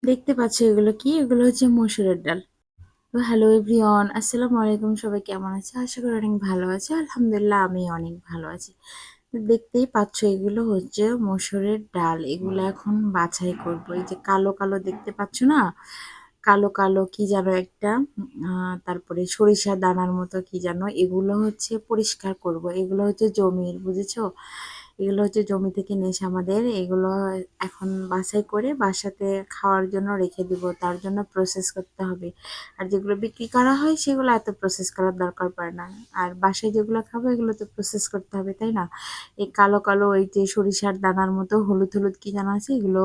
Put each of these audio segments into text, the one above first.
দেখতে পাচ্ছ এগুলো কি? এগুলো হচ্ছে মসুরের ডাল। তো হ্যালো এভরিওয়ান, আসসালামু আলাইকুম। সবাই কেমন আছে? আশা করি অনেক ভালো আছে। আলহামদুলিল্লাহ আমি অনেক ভালো আছি। তো দেখতেই পাচ্ছ এগুলো হচ্ছে মসুরের ডাল। এগুলো এখন বাছাই করব। এই যে কালো কালো দেখতে পাচ্ছ না? কালো কালো কি যেন একটা তারপরে সরিষা দানার মতো কি যেন, এগুলো হচ্ছে পরিষ্কার করব। এগুলো হচ্ছে জমির, বুঝেছো? এগুলো হচ্ছে জমি থেকে নিয়ে এসে আমাদের এগুলো এখন বাছাই করে বাসাতে খাওয়ার জন্য রেখে দিব। তার জন্য প্রসেস করতে হবে। আর যেগুলো বিক্রি করা হয় সেগুলো এত প্রসেস করার দরকার পড়ে না। আর বাসায় যেগুলো খাবো এগুলো তো প্রসেস করতে হবে, তাই না? এই কালো কালো ওই যে সরিষার দানার মতো হলুদ হলুদ কি জানা আছে, এগুলো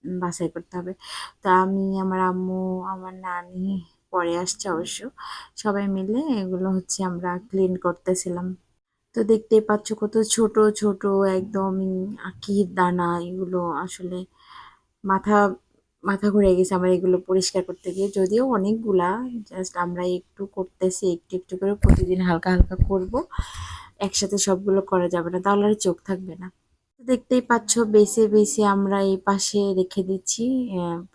বাছাই করতে হবে। তা আমি, আমার আম্মু, আমার নানি পরে আসছে অবশ্য, সবাই মিলে এগুলো হচ্ছে আমরা ক্লিন করতেছিলাম। তো দেখতেই পাচ্ছ কত ছোট ছোট একদমই আখির দানা। এগুলো আসলে মাথা মাথা ঘুরে গেছে আমার এগুলো পরিষ্কার করতে গিয়ে। যদিও অনেকগুলা, জাস্ট আমরা একটু করতেছি, একটু একটু করে প্রতিদিন হালকা হালকা করব। একসাথে সবগুলো করা যাবে না, তাহলে আর চোখ থাকবে না। দেখতেই পাচ্ছ বেছে বেছে আমরা এই পাশে রেখে দিচ্ছি।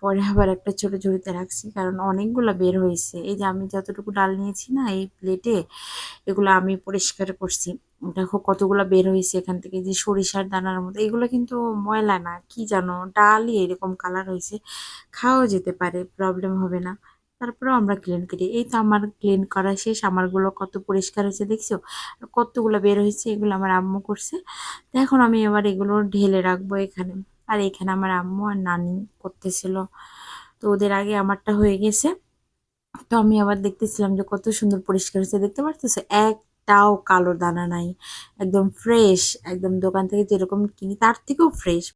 পরে আবার একটা ছোট ঝুড়িতে রাখছি, কারণ অনেকগুলা বের হয়েছে। এই যে আমি যতটুকু ডাল নিয়েছি না এই প্লেটে, এগুলো আমি পরিষ্কার করছি। দেখো কতগুলা বের হয়েছে এখান থেকে, যে সরিষার দানার মতো। এগুলো কিন্তু ময়লা না, কি জানো, ডালই এরকম কালার হয়েছে। খাওয়া যেতে পারে, প্রবলেম হবে না। তারপরেও আমরা ক্লিন করি। এই তো আমার ক্লিন করা শেষ। আমারগুলো কত পরিষ্কার হয়েছে দেখছো? আর কতগুলো বের হয়েছে, এগুলো আমার আম্মু করছে। তো এখন আমি এবার এগুলো ঢেলে রাখবো এখানে। আর এখানে আমার আম্মু আর নানি করতেছিল। তো ওদের আগে আমারটা হয়ে গেছে। তো আমি আবার দেখতেছিলাম যে কত সুন্দর পরিষ্কার হয়েছে, দেখতে পারতেছে? একটাও কালো দানা নাই। একদম ফ্রেশ, একদম দোকান থেকে যেরকম কিনি তার থেকেও ফ্রেশ।